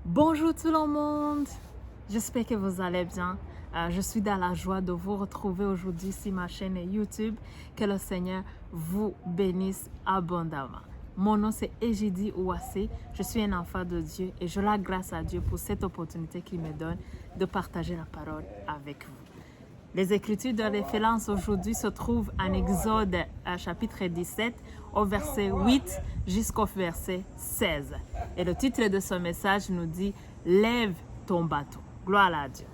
Bonjour tout le monde, j'espère que vous allez bien. Je suis dans la joie de vous retrouver aujourd'hui sur ma chaîne YouTube. Que le Seigneur vous bénisse abondamment. Mon nom c'est Ejidi Ouassé, je suis un enfant de Dieu et je rends grâce à Dieu pour cette opportunité qu'il me donne de partager la parole avec vous. Les écritures de référence aujourd'hui se trouvent en Exode chapitre 17 au verset 8 jusqu'au verset 16. Et le titre de ce message nous dit « Lève ton bateau ». Gloire à Dieu.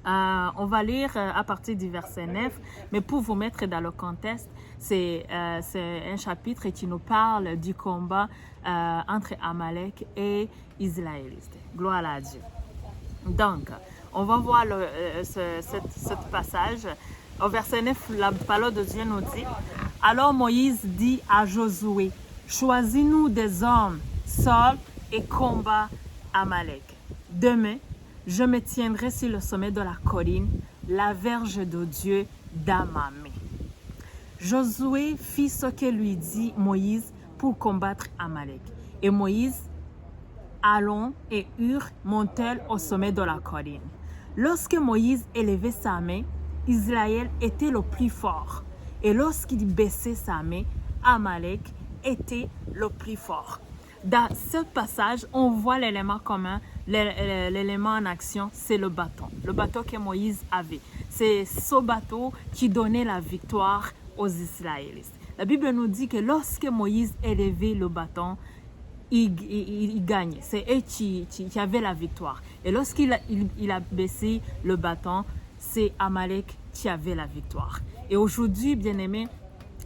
On va lire à partir du verset 9, mais pour vous mettre dans le contexte, c'est un chapitre qui nous parle du combat entre Amalek et Israélites. Gloire à Dieu. Donc, on va voir ce passage. Au verset 9, la parole de Dieu nous dit « Alors Moïse dit à Josué, « Choisis-nous des hommes, sors et combat Amalek. Demain, je me tiendrai sur le sommet de la colline, la verge de Dieu dans ma main. » Josué fit ce que lui dit Moïse pour combattre Amalek. Et Moïse, Aaron et Hur montèrent au sommet de la colline. Lorsque Moïse élevait sa main, Israël était le plus fort. Et lorsqu'il baissait sa main, Amalek était le plus fort. Dans ce passage, on voit l'élément commun, l'élément en action, c'est le bateau que Moïse avait. C'est ce bateau qui donnait la victoire aux Israélites. La Bible nous dit que lorsque Moïse élevait le bâton, il gagnait. C'est eux qui avaient la victoire. Et lorsqu'il a baissé le bâton, c'est Amalek qui avait la victoire. Et aujourd'hui, bien-aimé,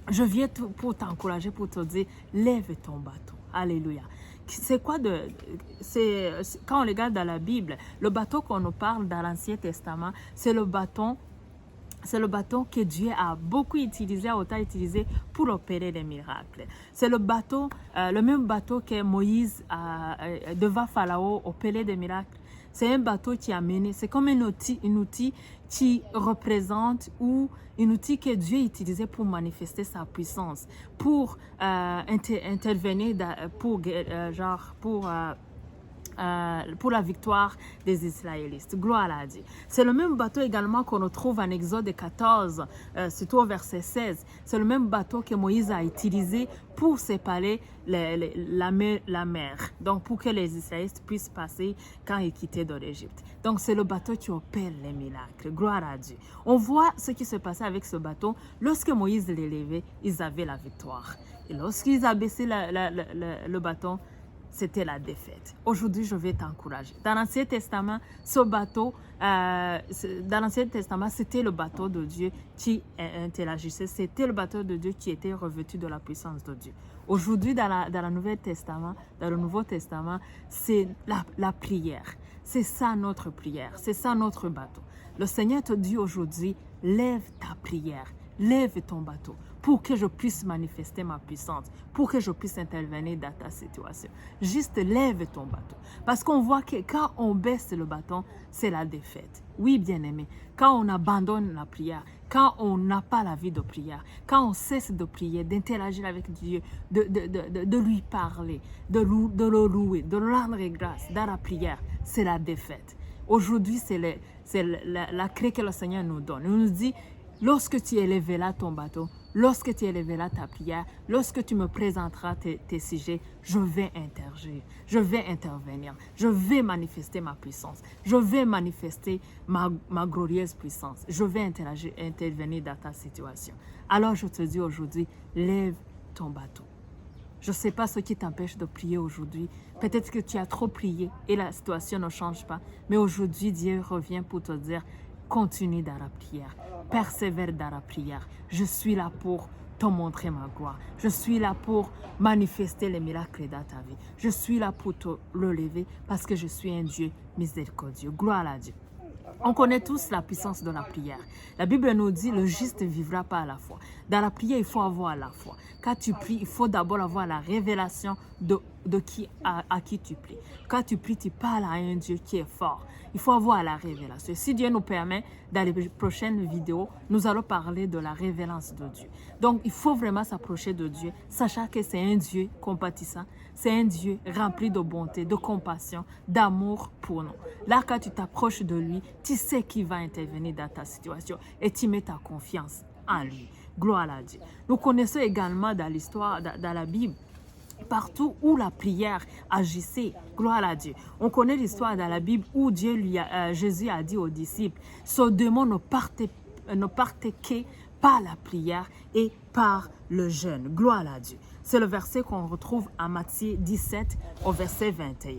je viens pour t'encourager, pour te dire, lève ton bateau. Alléluia. C'est quoi quand on regarde dans la Bible, le bateau qu'on nous parle dans l'Ancien Testament, c'est le bateau que Dieu a beaucoup utilisé, autant utilisé pour opérer des miracles. C'est le même bateau que Moïse devant Pharaon opérer des miracles. C'est un bateau qui a mené, c'est comme un outil qui représente ou un outil que Dieu utilisait pour manifester sa puissance, pour intervenir pour la victoire des Israélites. Gloire à Dieu. C'est le même bateau également qu'on retrouve en Exode 14, surtout au verset 16. C'est le même bateau que Moïse a utilisé pour séparer la mer. Donc, pour que les Israélites puissent passer quand ils quittaient de l'Égypte. Donc, c'est le bateau qui opère les miracles. Gloire à Dieu. On voit ce qui se passait avec ce bateau. Lorsque Moïse l'élevait, ils avaient la victoire. Et lorsqu'ils ont baissé le bâton, c'était la défaite. Aujourd'hui, je vais t'encourager. Dans l'Ancien Testament, ce bateau, c'était le bateau de Dieu qui interagissait. C'était le bateau de Dieu qui était revêtu de la puissance de Dieu. Aujourd'hui, dans le Nouveau Testament, c'est la prière. C'est ça notre prière. C'est ça notre bateau. Le Seigneur te dit aujourd'hui, lève ta prière. Lève ton bateau pour que je puisse manifester ma puissance, pour que je puisse intervenir dans ta situation. Juste lève ton bateau. Parce qu'on voit que quand on baisse le bâton, c'est la défaite. Oui, bien-aimé, quand on abandonne la prière, quand on n'a pas la vie de prière, quand on cesse de prier, d'interagir avec Dieu, de lui parler, de le louer, de lui rendre grâce dans la prière, c'est la défaite. Aujourd'hui, c'est la clé que le Seigneur nous donne. Il nous dit, lorsque tu élèveras ton bateau, lorsque tu élèveras ta prière, lorsque tu me présenteras tes sujets, je vais interagir, je vais intervenir, je vais manifester ma puissance, je vais manifester ma glorieuse puissance, je vais intervenir dans ta situation. Alors je te dis aujourd'hui, lève ton bateau. Je ne sais pas ce qui t'empêche de prier aujourd'hui. Peut-être que tu as trop prié et la situation ne change pas. Mais aujourd'hui, Dieu revient pour te dire, continue dans la prière, persévère dans la prière. Je suis là pour te montrer ma gloire. Je suis là pour manifester les miracles dans ta vie. Je suis là pour te relever parce que je suis un Dieu miséricordieux. Gloire à Dieu. On connaît tous la puissance de la prière. La Bible nous dit, le juste vivra par la foi. Dans la prière, il faut avoir la foi. Quand tu pries, il faut d'abord avoir la révélation à qui tu pries. Quand tu pries, tu parles à un Dieu qui est fort. Il faut avoir la révélation. Si Dieu nous permet, dans les prochaines vidéos, nous allons parler de la révélance de Dieu. Donc, il faut vraiment s'approcher de Dieu, sachant que c'est un Dieu compatissant. c'est un Dieu rempli de bonté, de compassion, d'amour pour nous. Là, quand tu t'approches de lui, tu sais qu'il va intervenir dans ta situation et tu mets ta confiance en lui. Gloire à Dieu. Nous connaissons également dans l'histoire, dans la Bible, partout où la prière agissait, gloire à Dieu. On connaît l'histoire dans la Bible où Jésus a dit aux disciples, ce démon ne partait que par la prière et par le jeûne. Gloire à Dieu. C'est le verset qu'on retrouve en Matthieu 17 au verset 21.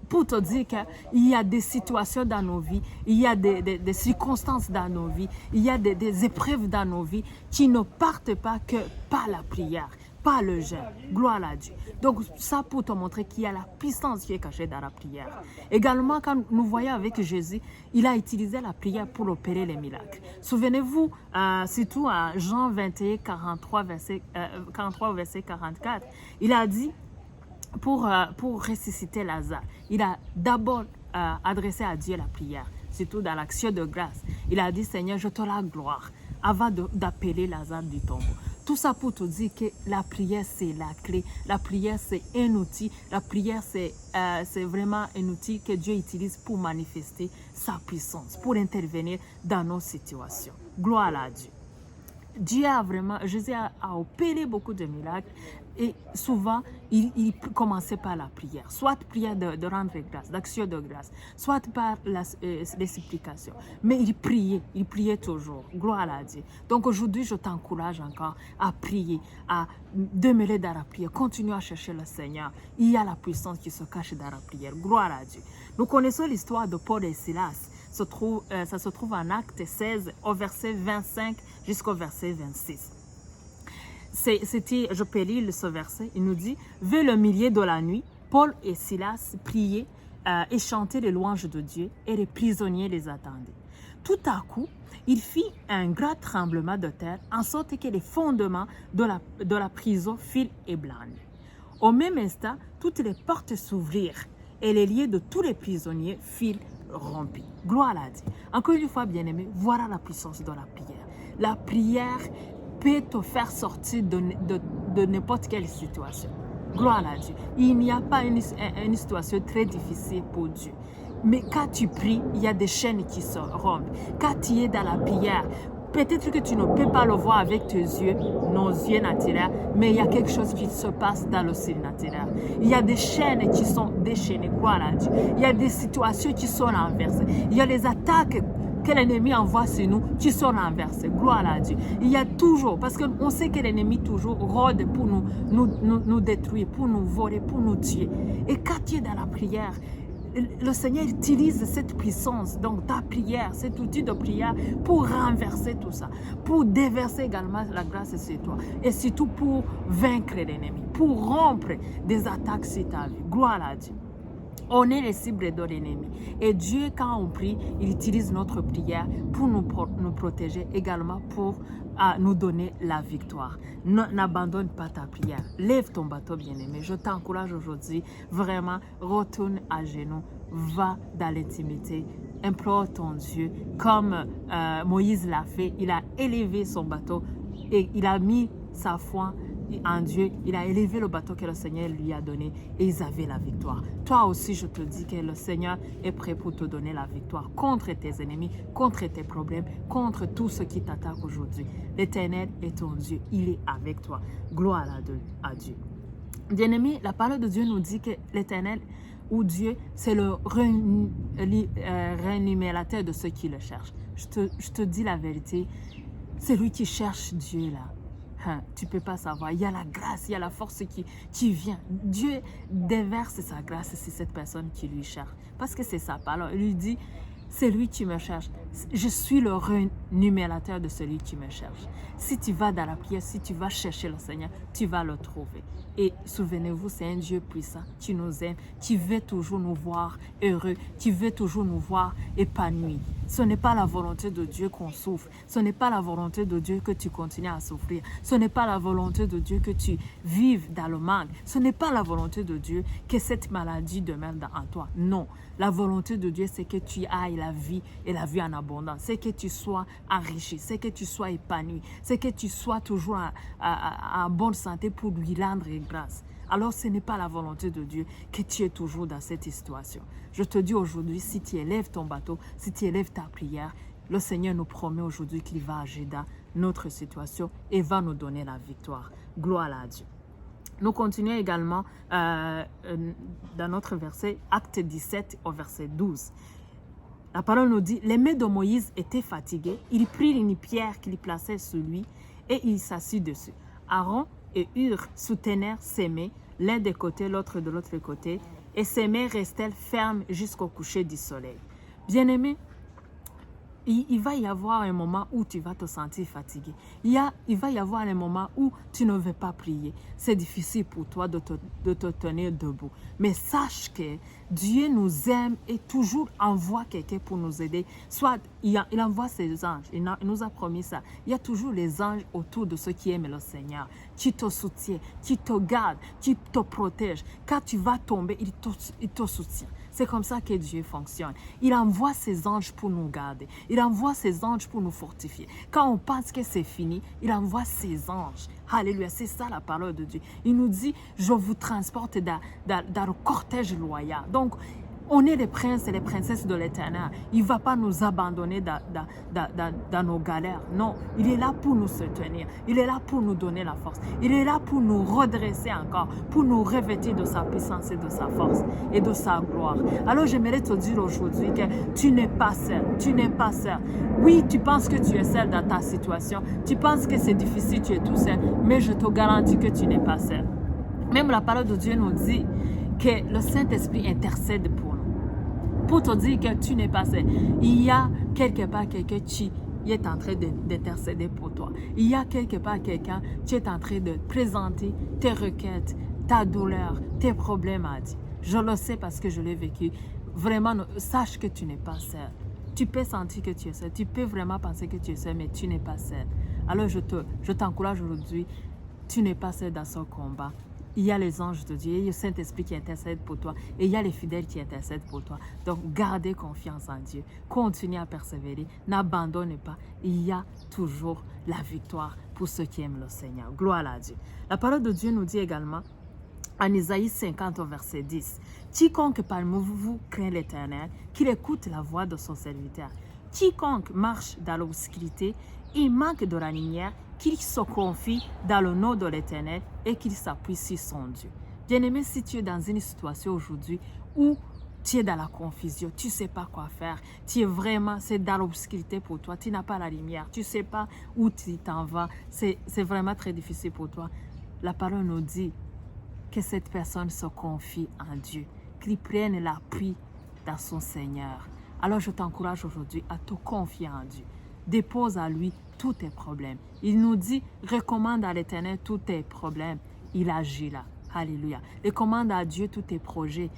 Pour te dire qu'il y a des situations dans nos vies, il y a des circonstances dans nos vies, il y a des épreuves dans nos vies qui ne partent pas que par la prière, par le jeûne. Gloire à Dieu. Donc ça pour te montrer qu'il y a la puissance qui est cachée dans la prière. Également, quand nous voyons avec Jésus, il a utilisé la prière pour opérer les miracles. Souvenez-vous, surtout à Jean 21, 43, verset 44, il a dit, pour ressusciter Lazare, il a d'abord adressé à Dieu la prière, surtout dans l'action de grâce. Il a dit, Seigneur, je te la gloire, avant d'appeler Lazare du tombeau. Tout ça pour te dire que la prière, c'est la clé. La prière, c'est un outil. La prière, c'est vraiment un outil que Dieu utilise pour manifester sa puissance, pour intervenir dans nos situations. Gloire à Dieu. Jésus a opéré beaucoup de miracles et souvent, il commençait par la prière. Soit prière de rendre grâce, d'action de grâce, soit par les supplications. Mais il priait toujours. Gloire à Dieu. Donc aujourd'hui, je t'encourage encore à prier, à demeurer dans la prière. Continue à chercher le Seigneur. Il y a la puissance qui se cache dans la prière. Gloire à Dieu. Nous connaissons l'histoire de Paul et Silas. Ça se trouve en Acte 16, au verset 25 jusqu'au verset 26. Je peux lire ce verset. Il nous dit, vers le milieu de la nuit, Paul et Silas priaient et chantaient les louanges de Dieu et les prisonniers les attendaient. Tout à coup, il fit un grand tremblement de terre, en sorte que les fondements de la prison firent ébranler. Au même instant, toutes les portes s'ouvrirent et les liens de tous les prisonniers firent rompus. Gloire à Dieu. Encore une fois, bien-aimé, voilà la puissance de la prière. La prière peut te faire sortir de n'importe quelle situation. Gloire à Dieu. Il n'y a pas une situation très difficile pour Dieu. Mais quand tu pries, il y a des chaînes qui se rompent. Quand tu es dans la prière, peut-être que tu ne peux pas le voir avec tes yeux, nos yeux naturels, mais il y a quelque chose qui se passe dans le ciel naturel. Il y a des chaînes qui sont déchaînées, gloire à Dieu. Il y a des situations qui sont renversées. Il y a les attaques que l'ennemi envoie sur nous qui sont renversées, gloire à Dieu. Il y a toujours, parce qu'on sait que l'ennemi toujours rôde pour nous détruire, pour nous voler, pour nous tuer. Et quand tu es dans la prière, le Seigneur utilise cette puissance, donc ta prière, cet outil de prière pour renverser tout ça, pour déverser également la grâce sur toi et surtout pour vaincre l'ennemi, pour rompre des attaques sur ta vie. Gloire à Dieu. On est les cibles de l'ennemi. Et Dieu, quand on prie, il utilise notre prière pour nous protéger, également pour nous donner la victoire. N'abandonne pas ta prière. Lève ton bateau, bien-aimé. Je t'encourage aujourd'hui, vraiment, retourne à genoux, va dans l'intimité, implore ton Dieu. Comme Moïse l'a fait, il a élevé son bateau et il a mis sa foi en Dieu, il a élevé le bateau que le Seigneur lui a donné et ils avaient la victoire. Toi aussi, je te dis que le Seigneur est prêt pour te donner la victoire contre tes ennemis, contre tes problèmes, contre tout ce qui t'attaque aujourd'hui. L'Éternel est ton Dieu, il est avec toi. Gloire à Dieu. Bien-aimé, la parole de Dieu nous dit que l'Éternel ou Dieu, c'est le rémunérateur de ceux qui le cherchent. Je te dis la vérité, c'est lui qui cherche Dieu là. Tu ne peux pas savoir. Il y a la grâce, il y a la force qui vient. Dieu déverse sa grâce sur cette personne qui lui cherche. Parce que c'est sa parole. Il lui dit, c'est lui qui me cherche. Je suis le rémunérateur de celui qui me cherche. Si tu vas dans la prière, si tu vas chercher le Seigneur, tu vas le trouver. Et souvenez-vous, c'est un Dieu puissant qui nous aime, qui veut toujours nous voir heureux, qui veut toujours nous voir épanouis. Ce n'est pas la volonté de Dieu qu'on souffre. Ce n'est pas la volonté de Dieu que tu continues à souffrir. Ce n'est pas la volonté de Dieu que tu vives dans le manque. Ce n'est pas la volonté de Dieu que cette maladie demeure en toi. Non. La volonté de Dieu, c'est que tu ailles la vie et la vie en abondance. C'est que tu sois enrichi. C'est que tu sois épanoui. C'est que tu sois toujours en bonne santé pour lui rendre grâce. alors ce n'est pas la volonté de Dieu que tu es toujours dans cette situation. Je te dis aujourd'hui, si tu élèves ton bateau, si tu élèves ta prière, le Seigneur nous promet aujourd'hui qu'il va agir dans notre situation et va nous donner la victoire. Gloire à Dieu. Nous continuons également dans notre verset, Acte 17 au verset 12. La parole nous dit, les mains de Moïse étaient fatiguées. Il prit une pierre qu'il plaçait sur lui et il s'assit dessus. Aaron et Hur soutenaient ses mains, l'un des côtés, l'autre de l'autre côté, et ses mains restèrent fermes jusqu'au coucher du soleil. Bien-aimés, il va y avoir un moment où tu vas te sentir fatigué. Il va y avoir un moment où tu ne veux pas prier. C'est difficile pour toi de te tenir debout. Mais sache que Dieu nous aime et toujours envoie quelqu'un pour nous aider. Soit il envoie ses anges. Il nous a promis ça. Il y a toujours les anges autour de ceux qui aiment le Seigneur, qui te soutiennent, qui te gardent, qui te protègent. Quand tu vas tomber, il te soutient. C'est comme ça que Dieu fonctionne. Il envoie ses anges pour nous garder. Il envoie ses anges pour nous fortifier. Quand on pense que c'est fini, il envoie ses anges. Alléluia, c'est ça la parole de Dieu. Il nous dit, je vous transporte dans le cortège loyal. Donc, on est les princes et les princesses de l'Éternel. Il ne va pas nous abandonner dans nos galères. Non, il est là pour nous soutenir. Il est là pour nous donner la force. Il est là pour nous redresser encore, pour nous revêtir de sa puissance et de sa force et de sa gloire. Alors, j'aimerais te dire aujourd'hui que tu n'es pas seul. Tu n'es pas seul. Oui, tu penses que tu es seul dans ta situation. Tu penses que c'est difficile, tu es tout seul. Mais je te garantis que tu n'es pas seul. Même la parole de Dieu nous dit que le Saint-Esprit intercède pour nous. Pour te dire que tu n'es pas seul. Il y a quelque part quelqu'un qui est en train d'intercéder pour toi. Il y a quelque part quelqu'un qui est en train de présenter tes requêtes, ta douleur, tes problèmes à Dieu. Je le sais parce que je l'ai vécu. Vraiment, sache que tu n'es pas seul. Tu peux sentir que tu es seul. Tu peux vraiment penser que tu es seul, mais tu n'es pas seul. Alors, je t'encourage aujourd'hui. Tu n'es pas seul dans ce combat. Il y a les anges de Dieu, il y a le Saint-Esprit qui intercède pour toi et il y a les fidèles qui intercèdent pour toi. Donc, gardez confiance en Dieu. Continuez à persévérer. N'abandonnez pas. Il y a toujours la victoire pour ceux qui aiment le Seigneur. Gloire à Dieu. La parole de Dieu nous dit également en Isaïe 50 au verset 10, « Quiconque parmi vous craint l'Éternel, qu'il écoute la voix de son serviteur. Quiconque marche dans l'obscurité, il manque de la lumière, qu'il se confie dans le nom de l'Éternel et qu'il s'appuie sur son Dieu. » Bien-aimé, si tu es dans une situation aujourd'hui où tu es dans la confusion, tu ne sais pas quoi faire, tu es vraiment, c'est dans l'obscurité pour toi, tu n'as pas la lumière, tu ne sais pas où tu t'en vas, c'est vraiment très difficile pour toi. La parole nous dit que cette personne se confie en Dieu, qu'il prenne l'appui dans son Seigneur. Alors je t'encourage aujourd'hui à te confier en Dieu. Dépose à lui tous tes problèmes. Il nous dit, recommande à l'Éternel tous tes problèmes. Il agit là. Alléluia. Recommande à Dieu tous tes projets.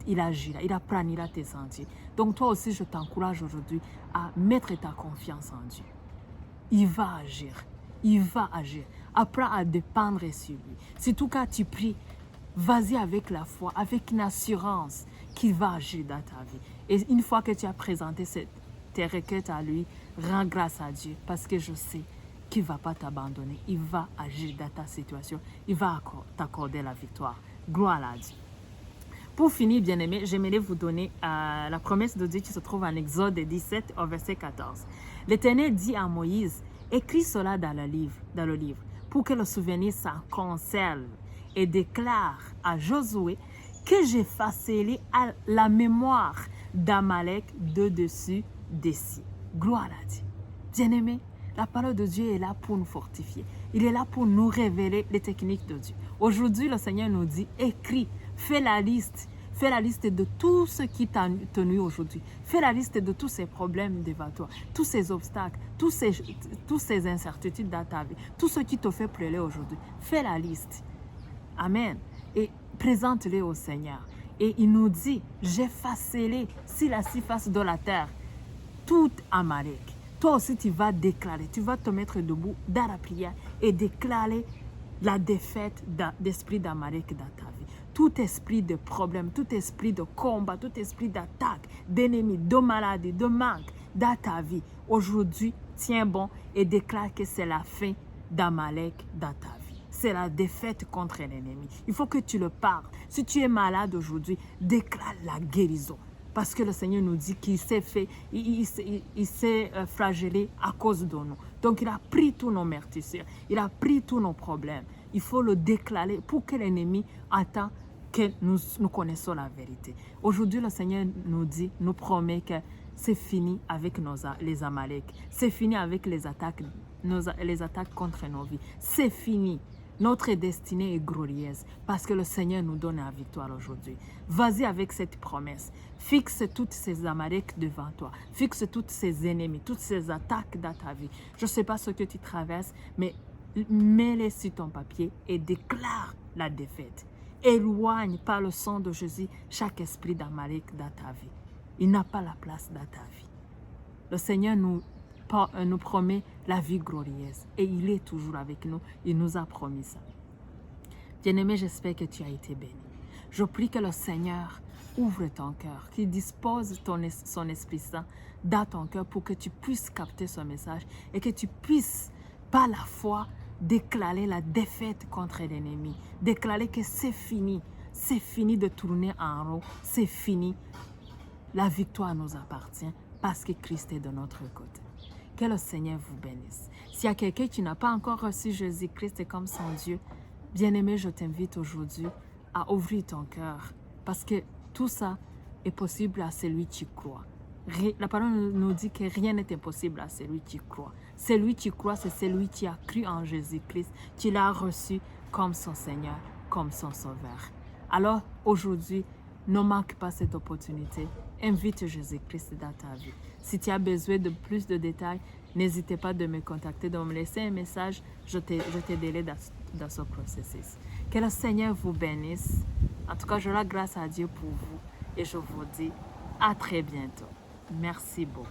Il agit là. Il aplanira tes sentiers. Donc toi aussi, je t'encourage aujourd'hui à mettre ta confiance en Dieu. Il va agir. Il va agir. Apprends à dépendre sur lui. Si tout cas tu pries, vas-y avec la foi, avec une assurance qu'il va agir dans ta vie. Et une fois que tu as présenté tes requêtes à lui, rends grâce à Dieu parce que je sais qu'il ne va pas t'abandonner. Il va agir dans ta situation. Il va t'accorder la victoire. Gloire à Dieu. Pour finir, bien-aimés, j'aimerais vous donner la promesse de Dieu qui se trouve en Exode 17 au verset 14. L'Éternel dit à Moïse, écris cela dans le livre, pour que le souvenir s'en conserve et déclare à Josué que j'ai façonné à la mémoire d'Amalek de dessus des cieux. Gloire à Dieu. Bien-aimé, la parole de Dieu est là pour nous fortifier. Il est là pour nous révéler les techniques de Dieu. Aujourd'hui, le Seigneur nous dit, écris, fais la liste. Fais la liste de tout ce qui t'a tenu aujourd'hui. Fais la liste de tous ces problèmes devant toi, tous ces obstacles, tous ces incertitudes dans ta vie, tout ce qui te fait pleurer aujourd'hui. Fais la liste. Amen. Et présente-les au Seigneur. Et il nous dit, j'ai façonné sur la surface de la terre tout Amalek. Toi aussi, tu vas déclarer, tu vas te mettre debout dans la prière et déclarer la défaite d'esprit d'Amalek dans ta vie. Tout esprit de problème, tout esprit de combat, tout esprit d'attaque, d'ennemi, de maladie, de manque dans ta vie. Aujourd'hui, tiens bon et déclare que c'est la fin d'Amalek dans ta vie. c'est la défaite contre l'ennemi. Il faut que tu le parles. Si tu es malade aujourd'hui, déclare la guérison. Parce que le Seigneur nous dit qu'il s'est fait, il s'est flagellé à cause de nous. Donc il a pris tous nos meurtrissures, il a pris tous nos problèmes. Il faut le déclarer pour que l'ennemi attend que nous connaissons la vérité. Aujourd'hui, le Seigneur nous dit, nous promet que c'est fini avec les Amalek. C'est fini avec les attaques contre nos vies. C'est fini. Notre destinée est glorieuse parce que le Seigneur nous donne la victoire aujourd'hui. Vas-y avec cette promesse. Fixe toutes ces Amalek devant toi. Fixe tous ces ennemis, toutes ces attaques dans ta vie. Je ne sais pas ce que tu traverses, mais mets-les sur ton papier et déclare la défaite. Éloigne par le sang de Jésus chaque esprit d'Amalek dans ta vie. Il n'a pas la place dans ta vie. Le Seigneur nous promet la vie glorieuse et il est toujours avec nous. Il nous a promis ça. Bien-aimé, j'espère que tu as été béni. Je prie que le Seigneur ouvre ton cœur, qu'il dispose son Esprit Saint dans ton cœur pour que tu puisses capter ce message et que tu puisses, par la foi, déclarer la défaite contre l'ennemi. Déclarer que c'est fini de tourner en rond, c'est fini. La victoire nous appartient parce que Christ est de notre côté. Que le Seigneur vous bénisse. S'il y a quelqu'un qui n'a pas encore reçu Jésus-Christ comme son Dieu, bien-aimé, je t'invite aujourd'hui à ouvrir ton cœur parce que tout ça est possible à celui qui croit. La parole nous dit que rien n'est impossible à celui qui croit. Celui qui croit, c'est celui qui a cru en Jésus-Christ, qui l'a reçu comme son Seigneur, comme son Sauveur. Alors, aujourd'hui, ne manque pas cette opportunité. Invite Jésus-Christ dans ta vie. Si tu as besoin de plus de détails, n'hésitez pas de me contacter, de me laisser un message. Je t'aiderai dans ce processus. Que le Seigneur vous bénisse. En tout cas, je rends grâce à Dieu pour vous. Et je vous dis à très bientôt. Merci beaucoup.